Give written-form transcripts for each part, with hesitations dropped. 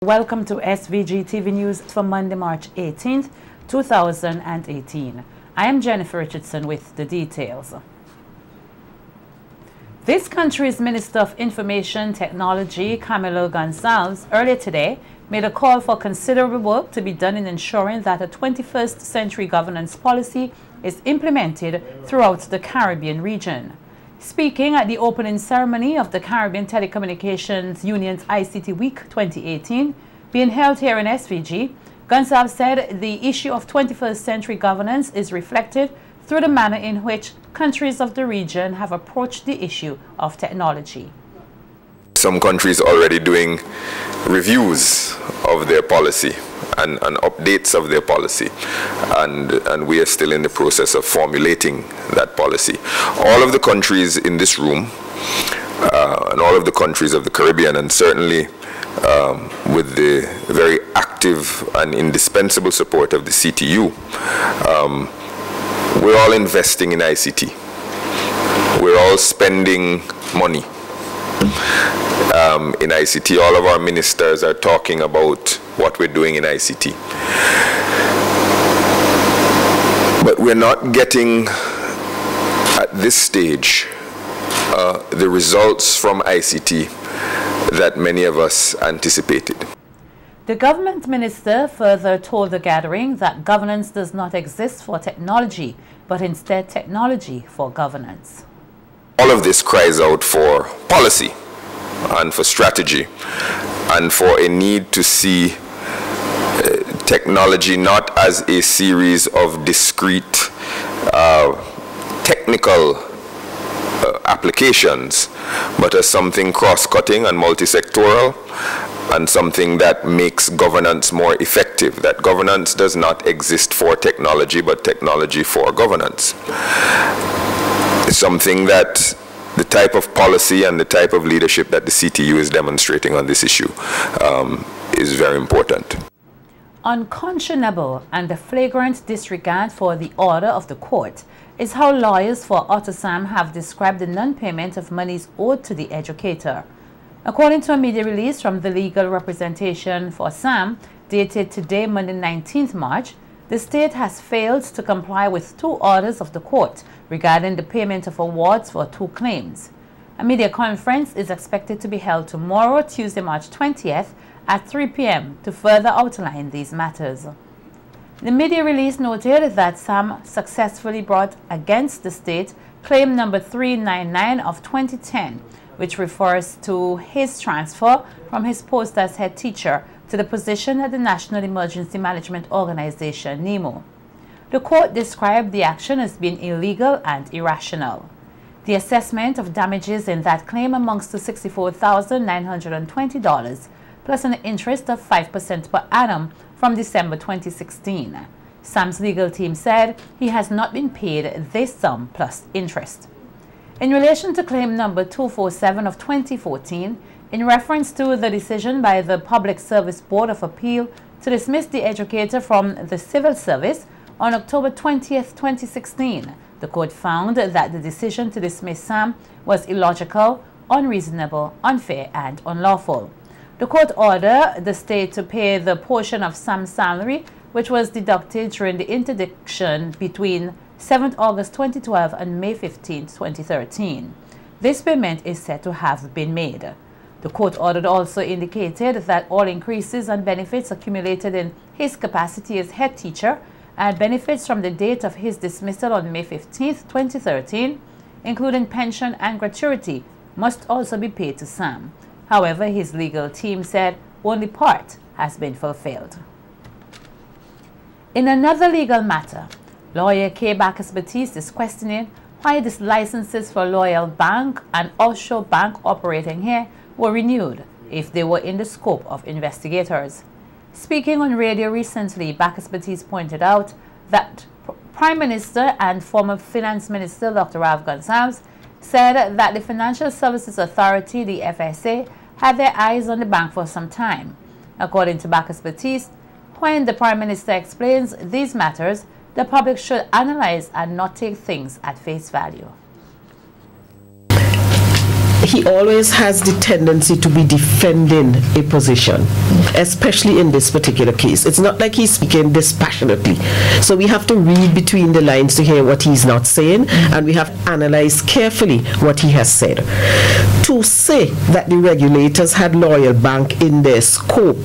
Welcome to SVG-TV News for Monday, March 18th, 2018. I am Jennifer Richardson with the details. This country's Minister of Information Technology, Camilo Gonçalves, earlier today made a call for considerable work to be done in ensuring that a 21st century governance policy is implemented throughout the Caribbean region. Speaking at the opening ceremony of the Caribbean Telecommunications Union's ICT Week 2018, being held here in SVG, Gonçalves said the issue of 21st century governance is reflected through the manner in which countries of the region have approached the issue of technology. Some countries already doing reviews of their policy and updates of their policy, and we are still in the process of formulating that policy. All of the countries in this room and all of the countries of the Caribbean, and certainly with the very active and indispensable support of the CTU, we're all investing in ICT. We're all spending money in ICT. All of our ministers are talking about what we're doing in ICT. But we're not getting, at this stage, the results from ICT that many of us anticipated. The government minister further told the gathering that governance does not exist for technology, but instead technology for governance. All of this cries out for policy and for strategy and for a need to see technology not as a series of discrete technical applications, but as something cross-cutting and multi-sectoral, and something that makes governance more effective. That governance does not exist for technology, but technology for governance. It's something that the type of policy and the type of leadership that the CTU is demonstrating on this issue is very important. Unconscionable and a flagrant disregard for the order of the court is how lawyers for Otto Sam have described the non-payment of monies owed to the educator. According to a media release from the legal representation for Sam, dated today, Monday 19th March, the state has failed to comply with two orders of the court regarding the payment of awards for two claims. A media conference is expected to be held tomorrow, Tuesday, March 20th, at 3 p.m. to further outline these matters. The media release noted that Sam successfully brought against the state claim number 399 of 2010, which refers to his transfer from his post as head teacher to the position at the National Emergency Management Organization, NEMO. The court described the action as being illegal and irrational. The assessment of damages in that claim amounts to $64,920, plus an interest of 5% per annum from December 2016. Sam's legal team said he has not been paid this sum plus interest. In relation to claim number 247 of 2014, in reference to the decision by the Public Service Board of Appeal to dismiss the educator from the civil service on October 20th, 2016, the court found that the decision to dismiss Sam was illogical, unreasonable, unfair, and unlawful. The court ordered the state to pay the portion of Sam's salary which was deducted during the interdiction between 7th August 2012 and May 15, 2013. This payment is said to have been made. The court order also indicated that all increases and benefits accumulated in his capacity as head teacher and benefits from the date of his dismissal on May 15, 2013, including pension and gratuity, must also be paid to Sam. However, his legal team said only part has been fulfilled. In another legal matter, lawyer K. Bacchus Batiste is questioning why these licenses for Loyal Bank and offshore bank operating here were renewed if they were in the scope of investigators. Speaking on radio recently, Bacchus Batiste pointed out that Prime Minister and former Finance Minister Dr. Ralph Gonçalves said that the Financial Services Authority, the FSA, had their eyes on the bank for some time. According to Bacchus Batiste, when the Prime Minister explains these matters, the public should analyze and not take things at face value. he always has the tendency to be defending a position, especially in this particular case. It's not like he's speaking dispassionately. So we have to read between the lines to hear what he's not saying, and we have to analyze carefully what he has said. To say that the regulators had Loyal Bank in their scope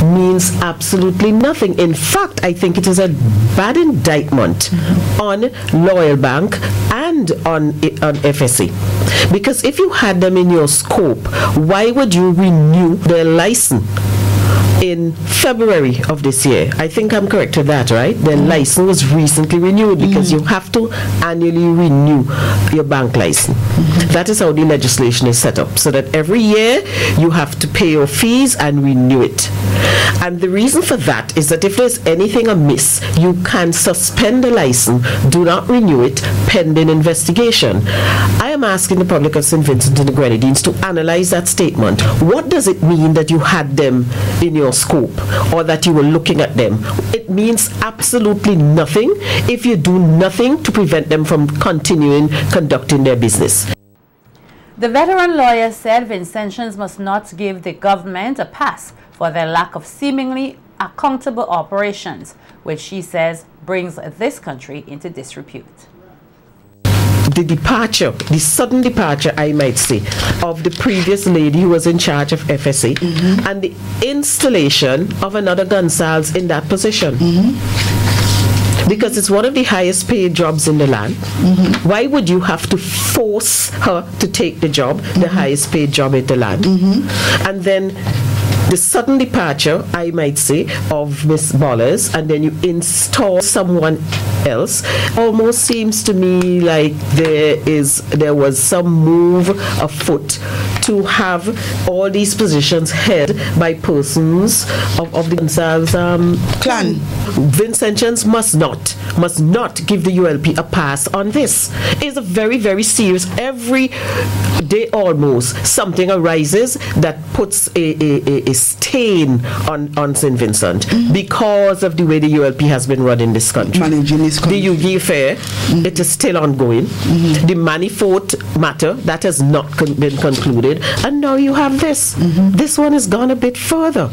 means absolutely nothing. In fact, I think it is a bad indictment on Loyal Bank and on FSA. Because if you had them in your scope, why would you renew their license in February of this year? I think I'm correct with that, right? Their license was recently renewed, because you have to annually renew your bank license. That is how the legislation is set up, so that every year you have to pay your fees and renew it. And the reason for that is that if there's anything amiss, you can suspend the license, do not renew it, pending investigation. I am asking the public of St. Vincent and the Grenadines to analyze that statement. What does it mean that you had them in your scope, or that you were looking at them? It means absolutely nothing if you do nothing to prevent them from continuing conducting their business. The veteran lawyer said Vincentians must not give the government a pass for their lack of seemingly accountable operations, which she says brings this country into disrepute. The departure, the sudden departure, I might say, of the previous lady who was in charge of FSA, and the installation of another Gonzalez in that position. Because it's one of the highest paid jobs in the land. Why would you have to force her to take the job, the highest paid job in the land? And then the sudden departure, I might say, of Miss Bollers, and then you install someone else, almost seems to me like there was some move afoot to have all these positions held by persons of the Gonzalez clan. Vincentians must not give the ULP a pass on this. It's a very, very serious. Every day almost something arises that puts a stain on St. Vincent because of the way the ULP has been run in this country. The UG affair, it is still ongoing. The Manifold matter, that has not been concluded. And now you have this. This one has gone a bit further.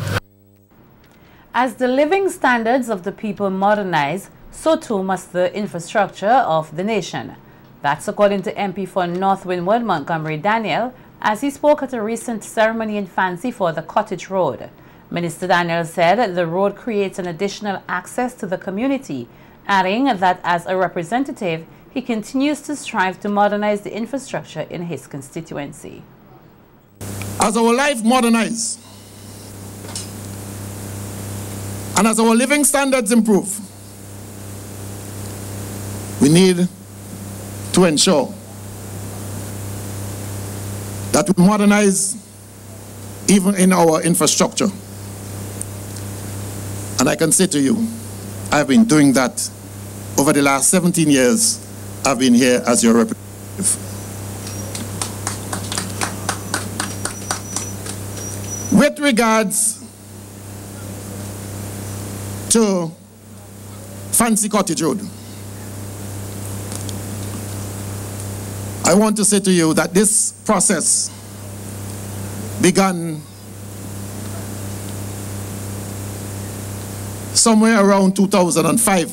As the living standards of the people modernize, so too must the infrastructure of the nation. That's according to MP for North Windward, Montgomery Daniel, as he spoke at a recent ceremony in Fancy for the Cottage Road. Minister Daniel said the road creates an additional access to the community, adding that as a representative, he continues to strive to modernize the infrastructure in his constituency. As our life modernizes, and as our living standards improve, we need to ensure that we modernize even in our infrastructure. And I can say to you, I've been doing that over the last 17 years. I've been here as your representative. With regards to Fancy Cottage Road, I want to say to you that this process began somewhere around 2005,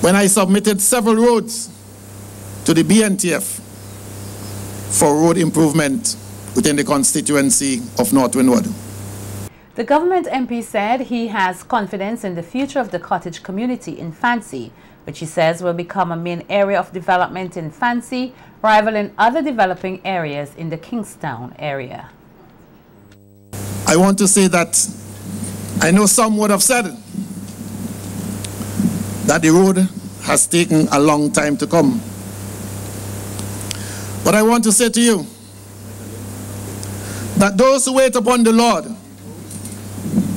when I submitted several roads to the BNTF for road improvement within the constituency of North Windward. The government MP said he has confidence in the future of the cottage community in Fancy, which he says will become a main area of development in Fancy, rivaling other developing areas in the Kingstown area. I want to say that I know some would have said that the road has taken a long time to come. But I want to say to you that those who wait upon the Lord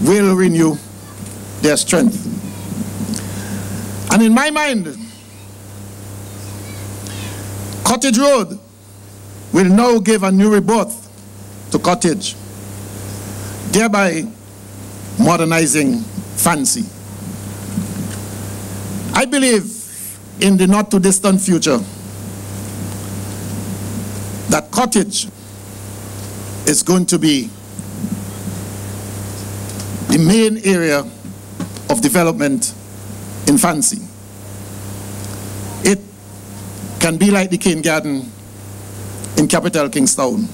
will renew their strength. And in my mind, Cottage Road will now give a new rebirth to Cottage, thereby modernizing Fancy. I believe in the not too distant future that Cottage is going to be the main area of development in Fancy. It can be like the Cane Garden in capital Kingstown.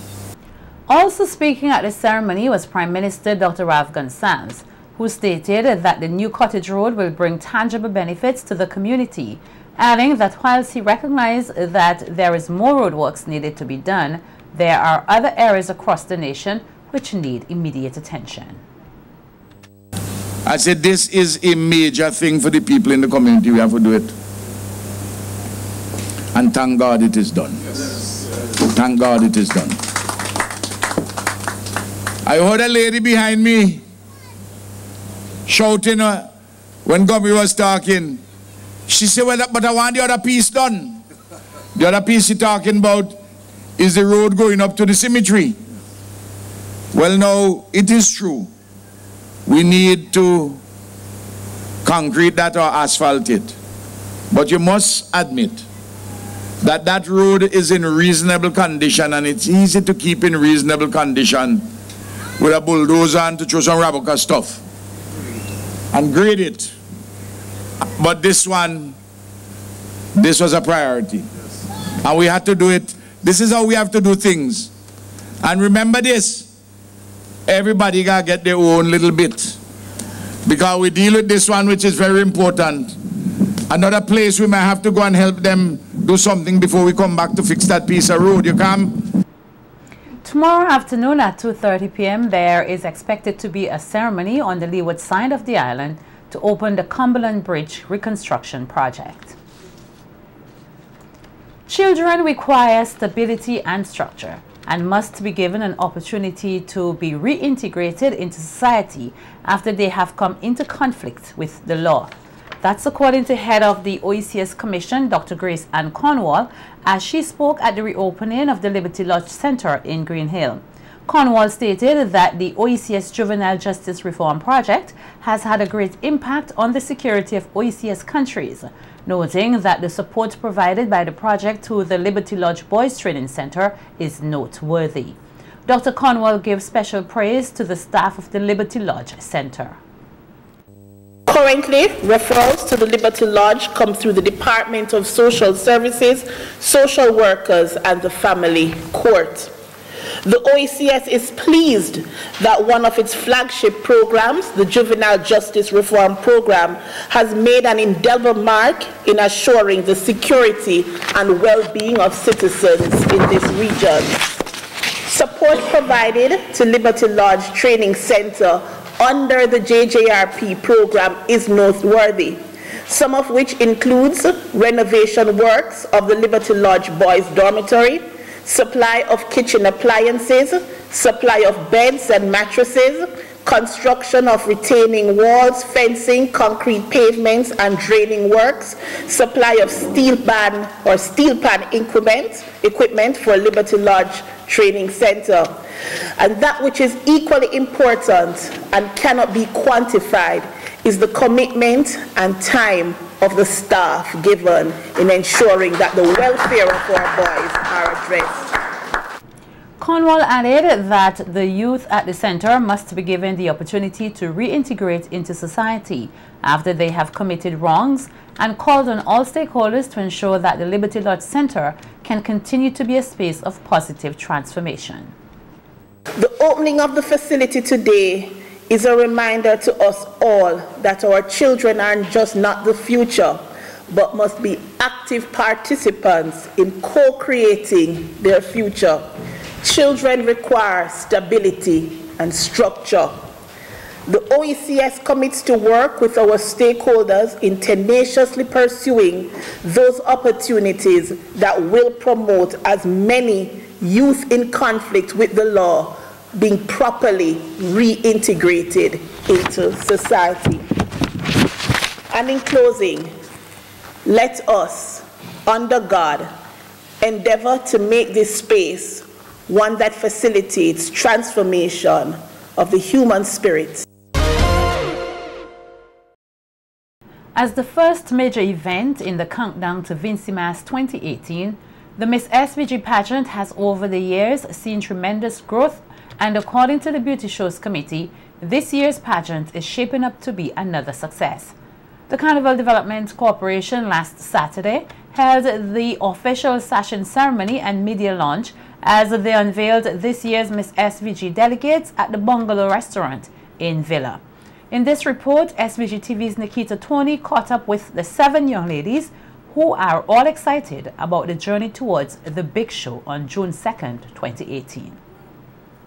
Also speaking at the ceremony was Prime Minister Dr. Rav Gonsalves, who stated that the new Cottage Road will bring tangible benefits to the community, adding that whilst he recognized that there is more roadworks needed to be done, there are other areas across the nation which need immediate attention. I said this is a major thing for the people in the community. We have to do it. And thank God it is done. Thank God it is done. I heard a lady behind me shouting when Gumby was talking. She said, well, but I want the other piece done. The other piece you're talking about is the road going up to the cemetery. Well, now, it is true. We need to concrete that or asphalt it. But you must admit that that road is in reasonable condition, and it's easy to keep in reasonable condition with a bulldozer and to throw some Raboka stuff and grade it. But this one, this was a priority. And we had to do it. This is how we have to do things. And remember this, everybody gotta get their own little bit. Because we deal with this one, which is very important. Another place we might have to go and help them do something before we come back to fix that piece of road. You come? Tomorrow afternoon at 2:30 p.m. there is expected to be a ceremony on the leeward side of the island to open the Cumberland Bridge reconstruction project. Children require stability and structure and must be given an opportunity to be reintegrated into society after they have come into conflict with the law. That's according to head of the OECS Commission, Dr. Grace Ann Cornwall, as she spoke at the reopening of the Liberty Lodge Center in Green Hill. Cornwall stated that the OECS Juvenile Justice Reform Project has had a great impact on the security of OECS countries, noting that the support provided by the project to the Liberty Lodge Boys Training Center is noteworthy. Dr. Cornwall gives special praise to the staff of the Liberty Lodge Center. Currently, referrals to the Liberty Lodge come through the Department of Social Services, social workers, and the Family Court. The OECS is pleased that one of its flagship programs, the Juvenile Justice Reform Program, has made an indelible mark in assuring the security and well-being of citizens in this region. Support provided to Liberty Lodge Training Center under the JJRP program is noteworthy, some of which includes renovation works of the Liberty Lodge Boys Dormitory, supply of kitchen appliances, supply of beds and mattresses, construction of retaining walls, fencing, concrete pavements and draining works, supply of steel pan equipment for Liberty Lodge Training Center. And that which is equally important and cannot be quantified is the commitment and time of the staff given in ensuring that the welfare of our boys are addressed. Cornwall added that the youth at the center must be given the opportunity to reintegrate into society after they have committed wrongs, and called on all stakeholders to ensure that the Liberty Lodge Center can continue to be a space of positive transformation. The opening of the facility today is a reminder to us all that our children are just not the future, but must be active participants in co-creating their future. Children require stability and structure. The OECS commits to work with our stakeholders in tenaciously pursuing those opportunities that will promote as many youth in conflict with the law being properly reintegrated into society. And in closing, let us, under God, endeavor to make this space one that facilitates transformation of the human spirit. As the first major event in the countdown to Vinci Mass 2018, The Miss SVG pageant has over the years seen tremendous growth, and according to the Beauty Shows Committee, this year's pageant is shaping up to be another success. The Carnival Development Corporation last Saturday held the official session ceremony and media launch as they unveiled this year's Miss SVG delegates at the Bungalow Restaurant in Villa. In this report, SVG-TV's Nikita Tony caught up with the 7 young ladies who are all excited about the journey towards the big show on June 2nd, 2018.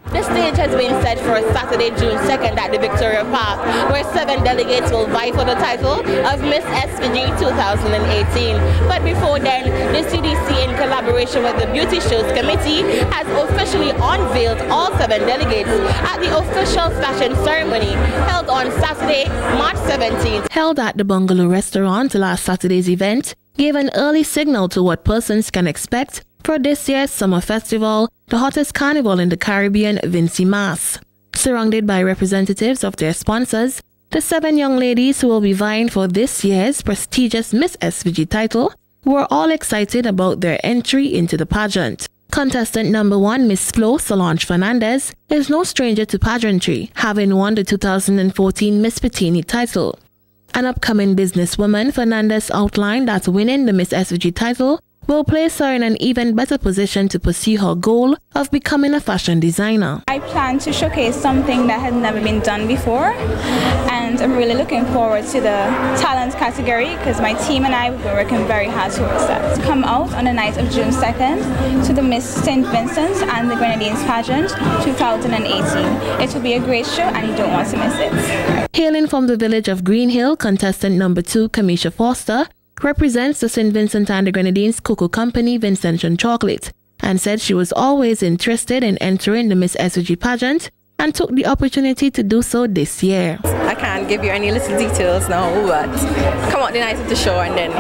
The stage has been set for Saturday, June 2nd at the Victoria Park, where 7 delegates will vie for the title of Miss SVG 2018. But before then, the CDC, in collaboration with the Beauty Shows Committee, has officially unveiled all 7 delegates at the official fashion ceremony held on Saturday, March 17th. Held at the Bungalow Restaurant, last Saturday's event gave an early signal to what persons can expect for this year's summer festival, the hottest carnival in the Caribbean, Vincy Mas. Surrounded by representatives of their sponsors, the 7 young ladies who will be vying for this year's prestigious Miss SVG title were all excited about their entry into the pageant. Contestant number 1, Miss Flo Solange Fernandez, is no stranger to pageantry, having won the 2014 Miss Patini title. An upcoming businesswoman, Fernandez outlined that winning the Miss SVG title will place her in an even better position to pursue her goal of becoming a fashion designer. I plan to showcase something that has never been done before, and I'm really looking forward to the talent category because my team and I will be working very hard towards that. To come out on the night of June 2nd to the Miss St. Vincent and the Grenadines pageant 2018. It will be a great show and you don't want to miss it. Hailing from the village of Green Hill, contestant number 2, Kamisha Foster, represents the St. Vincent and the Grenadines Cocoa Company Vincentian Chocolate, and said she was always interested in entering the Miss SVG pageant and took the opportunity to do so this year. I can't give you any little details now, but come out the night of the show and then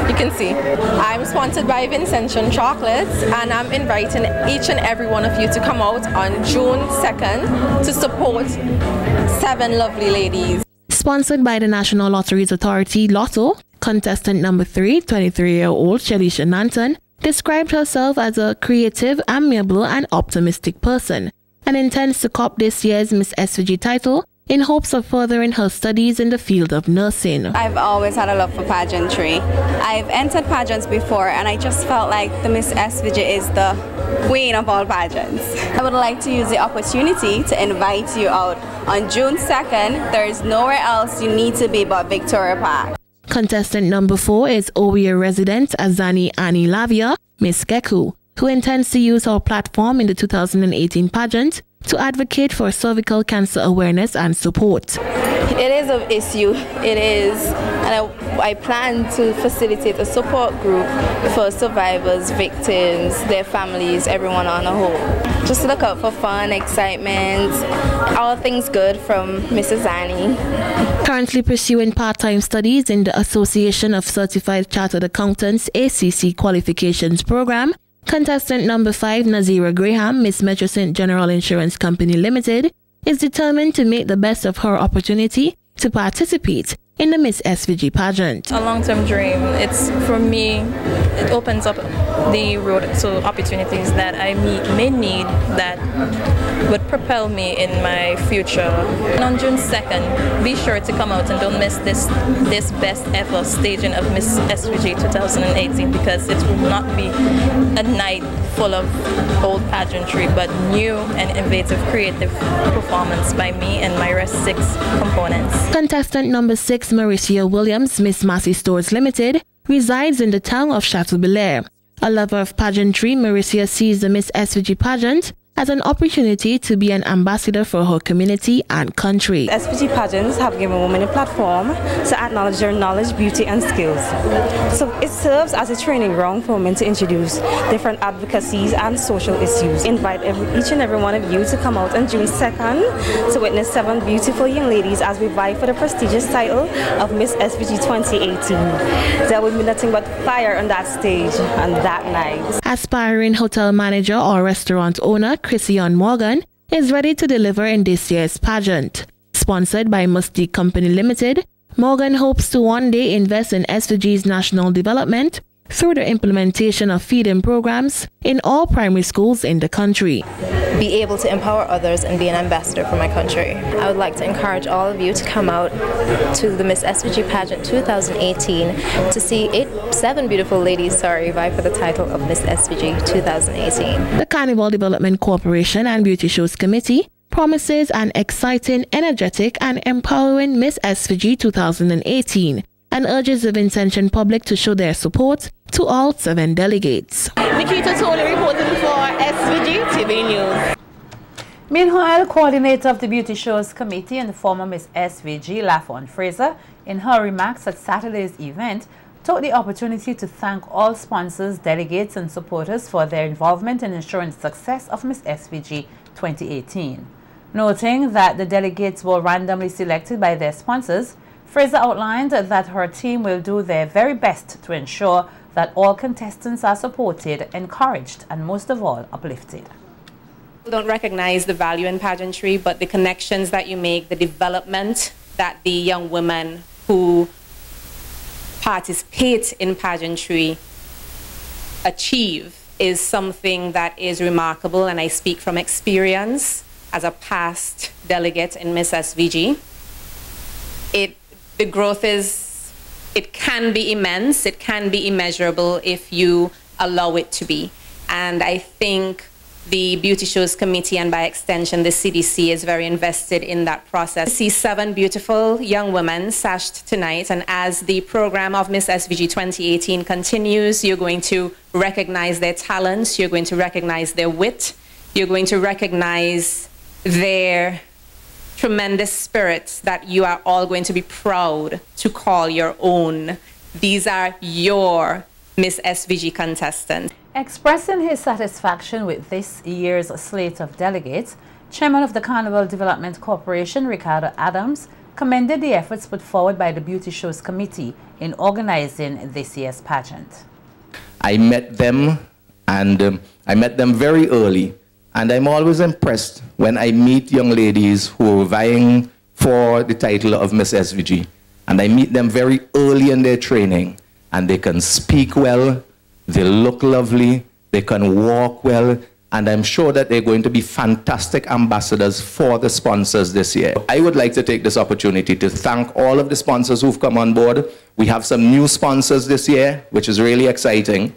you can see. I'm sponsored by Vincentian Chocolates, and I'm inviting each and every one of you to come out on June 2nd to support 7 lovely ladies. Sponsored by the National Lotteries Authority, Lotto, contestant number 3, 23-year-old Shalisha Nanton, described herself as a creative, amiable and optimistic person and intends to cop this year's Miss SVG title in hopes of furthering her studies in the field of nursing. I've always had a love for pageantry. I've entered pageants before and I just felt like the Miss SVG is the queen of all pageants. I would like to use the opportunity to invite you out on June 2nd. There is nowhere else you need to be but Victoria Park. Contestant number 4 is Owier resident Azani Annie Lavia, Miss Geku, who intends to use her platform in the 2018 pageant to advocate for cervical cancer awareness and support. It is an issue, it is, and I plan to facilitate a support group for survivors, victims, their families, everyone on a whole. Just look out for fun, excitement, all things good from Mrs. Annie. Currently pursuing part-time studies in the Association of Certified Chartered Accountants ACC Qualifications Program, contestant number 5, Nazira Graham, Miss Metro St. General Insurance Company Limited, is determined to make the best of her opportunity to participate in the Miss SVG pageant. A long-term dream. It's, for me, it opens up the road to opportunities that I may need that would propel me in my future. And on June 2nd, be sure to come out and don't miss this best ever staging of Miss SVG 2018, because it will not be a night full of old pageantry, but new and innovative creative performance by me and my rest 6 components. Contestant number 6, Mauricia Williams, Miss Massey Stores Limited, resides in the town of Chateaubelair. A lover of pageantry, Mauricia sees the Miss SVG pageant as an opportunity to be an ambassador for her community and country. SVG pageants have given women a platform to acknowledge their knowledge, beauty and skills. So it serves as a training ground for women to introduce different advocacies and social issues. Invite each and every one of you to come out on June 2nd to witness 7 beautiful young ladies as we vie for the prestigious title of Miss SVG 2018. There will be nothing but fire on that stage on that night. Aspiring hotel manager or restaurant owner Christian Morgan is ready to deliver in this year's pageant. Sponsored by Mustique Company Limited, Morgan hopes to one day invest in SVG's national development through the implementation of feeding programs in all primary schools in the country. Be able to empower others and be an ambassador for my country. I would like to encourage all of you to come out to the Miss SVG pageant 2018 to see 7 beautiful ladies vie for the title of Miss SVG 2018. The Carnival Development Corporation and Beauty Shows Committee promises an exciting, energetic and empowering Miss SVG 2018 and urges the Vincentian public to show their support to all 7 delegates. Nikita Tony reporting for SVG-TV News. Meanwhile, coordinator of the Beauty Shows Committee and the former Miss SVG, Lafon Fraser, in her remarks at Saturday's event, took the opportunity to thank all sponsors, delegates and supporters for their involvement in ensuring the success of Miss SVG 2018. Noting that the delegates were randomly selected by their sponsors, Fraser outlined that her team will do their very best to ensure that all contestants are supported, encouraged, and most of all, uplifted. People don't recognize the value in pageantry, but the connections that you make, the development that the young women who participate in pageantry achieve is something that is remarkable, and I speak from experience as a past delegate in Miss SVG. The growth it can be immense, it can be immeasurable if you allow it to be. And I think the Beauty Shows Committee and by extension the CDC is very invested in that process. I see 7 beautiful young women sashed tonight, and as the program of Miss SVG 2018 continues, you're going to recognize their talents, you're going to recognize their wit, you're going to recognize their tremendous spirits that you are all going to be proud to call your own. These are your Miss SVG contestants. Expressing his satisfaction with this year's slate of delegates, Chairman of the Carnival Development Corporation, Ricardo Adams, commended the efforts put forward by the Beauty Shows Committee in organizing this year's pageant. I met them, and I met them very early. And I'm always impressed when I meet young ladies who are vying for the title of Miss SVG. And I meet them very early in their training. And they can speak well, they look lovely, they can walk well, and I'm sure that they're going to be fantastic ambassadors for the sponsors this year. I would like to take this opportunity to thank all of the sponsors who've come on board. We have some new sponsors this year, which is really exciting.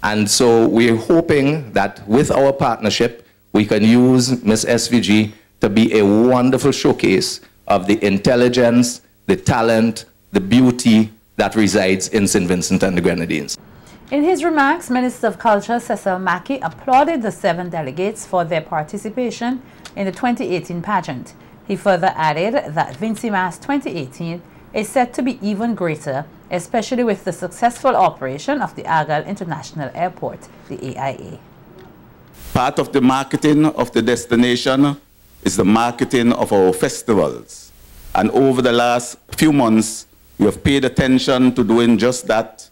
And so we're hoping that with our partnership, we can use Miss SVG to be a wonderful showcase of the intelligence, the talent, the beauty that resides in St. Vincent and the Grenadines. In his remarks, Minister of Culture Cecil Mackey applauded the 7 delegates for their participation in the 2018 pageant. He further added that Vincy Mas 2018 is set to be even greater, especially with the successful operation of the Argyle International Airport, the AIA. Part of the marketing of the destination is the marketing of our festivals. And over the last few months, we have paid attention to doing just that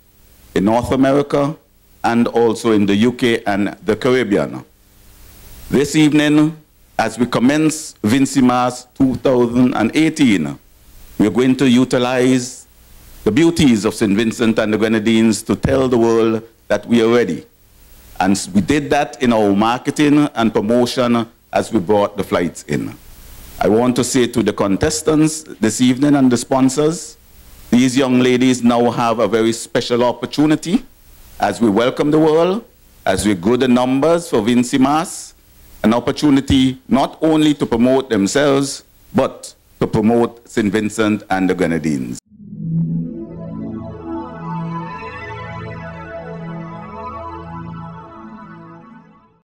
in North America and also in the UK and the Caribbean. This evening, as we commence Vincy Mas 2018, we are going to utilize the beauties of St. Vincent and the Grenadines to tell the world that we are ready. And we did that in our marketing and promotion as we brought the flights in. I want to say to the contestants this evening and the sponsors, these young ladies now have a very special opportunity as we welcome the world, as we grow the numbers for Vincy Mas, an opportunity not only to promote themselves, but to promote St. Vincent and the Grenadines.